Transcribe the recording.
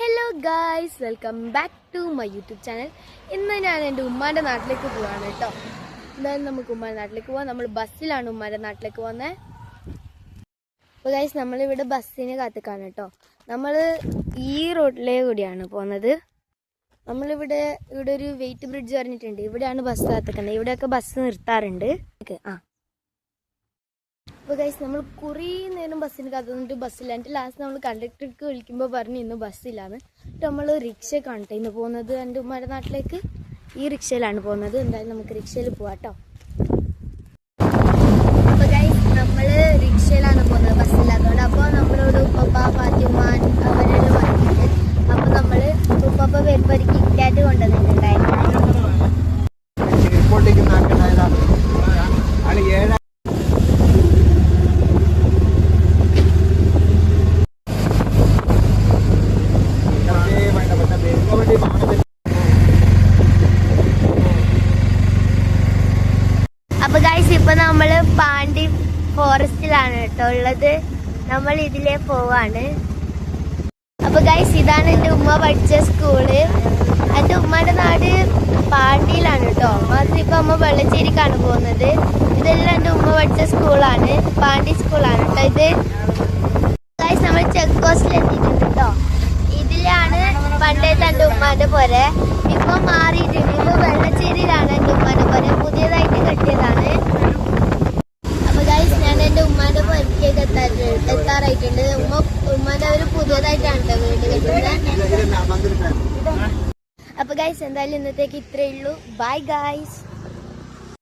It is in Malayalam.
Hello guys, welcome back to my YouTube channel. ഇന്ന് ഞാൻ എൻ്റെ ഉമ്മാൻ്റെ നാട്ടിലേക്ക് പോവാണ് കേട്ടോ. എന്തായാലും നമുക്ക് ഉമ്മാൻ്റെ നാട്ടിലേക്ക് പോവാം. നമ്മൾ ബസ്സിലാണ് ഉമ്മാൻ്റെ നാട്ടിലേക്ക് പോകുന്നത്. അപ്പോൾ ഗായ്സ്, നമ്മളിവിടെ ബസ്സിന് കാത്തിക്കാണ് കേട്ടോ. നമ്മൾ ഈ റോഡിലേ കൂടിയാണ് പോകുന്നത്. നമ്മളിവിടെ ഒരു വെയിറ്റ് ബ്രിഡ്ജ് പറഞ്ഞിട്ടുണ്ട്. ഇവിടെയാണ് ബസ് കാത്തിക്കുന്നത്. ഇവിടെയൊക്കെ ബസ് നിർത്താറുണ്ട്. അപ്പോൾ ഗൈസ്, നമ്മൾ കുറേ നേരം ബസ്സിന് കാത്തുനിന്നിട്ട് ബസ്സില്ലാണ്ട് ലാസ്റ്റ് നമ്മൾ കണ്ടക്ടർക്ക് വിളിക്കുമ്പോൾ പറഞ്ഞു ഇന്ന് ബസ്സില്ലാന്ന്. നമ്മൾ റിക്ഷ കാണട്ടെ ഇന്ന് പോകുന്നത് എൻ്റെ ഉമ്മയുടെ നാട്ടിലേക്ക്. ഈ റിക്ഷയിലാണ് പോകുന്നത്. എന്തായാലും നമുക്ക് റിക്ഷയിൽ പോവാം കേട്ടോ. അപ്പോൾ ഗൈസ്, നമ്മൾ റിക്ഷയിലാണ് പോകുന്നത്, ബസ്സില്ലാത്തതുകൊണ്ട്. അപ്പോൾ നമ്മളോട് ഉപ്പ ഫാത്തിമാൻ അവരെല്ലാം പറഞ്ഞിട്ടുണ്ട്. അപ്പോൾ നമ്മൾ ഉപ്പ വരുമ്പോൾ ഒരു കിറ്റാറ്റ് കൊണ്ടുവന്നിട്ടുണ്ടായിരുന്നു. അപ്പൊ ഗൈസ്, ഇപ്പൊ നമ്മള് പാണ്ടി ഫോറസ്റ്റിലാണ് കേട്ടോ ഉള്ളത്. നമ്മൾ ഇതിലേ പോവാണ്. അപ്പൊ ഗൈസ്, ഇതാണ് എൻ്റെ ഉമ്മ പഠിച്ച സ്കൂള്. എൻ്റെ ഉമ്മയുടെ നാട് പാണ്ടിയിലാണ് കേട്ടോ. മാത്രം ഇപ്പൊ അമ്മ വെള്ളച്ചേരിക്കാണ് പോകുന്നത്. ഇതെല്ലാം എൻ്റെ ഉമ്മ പഠിച്ച സ്കൂളാണ്, പാണ്ടി സ്കൂളാണ് കേട്ടോ ഇത്. ഗൈസ്, നമ്മൾ ചെക്ക് പോസ്റ്റിൽ എത്തിയിട്ടുണ്ട് കേട്ടോ. ഇതിലാണ് പണ്ടത്തെ എൻ്റെ ഉമ്മാന്റെ പോരെ. ഇപ്പൊ മാറിയിട്ടുണ്ട്. ഇപ്പൊ വെള്ളച്ചേരിയിലാണ് എൻ്റെ ഉമ്മാന്റെ പോരെ, പുതിയതായിട്ട് കെട്ടിയതാണ്. അപ്പൊ ഗൈസ്, ഞാൻ എൻ്റെ ഉമ്മാന്റെ പോരത്തേക്ക് എത്താറായിട്ടുണ്ട്. ഉമ്മാന്റെ ഒരു പുതിയതായിട്ടാണ് കേട്ടോ വീട് കെട്ടുന്നത്. അപ്പൊ ഗൈസ്, എന്തായാലും ഇന്നത്തേക്ക് ഇത്രയേ ഉള്ളൂ. Bye guys.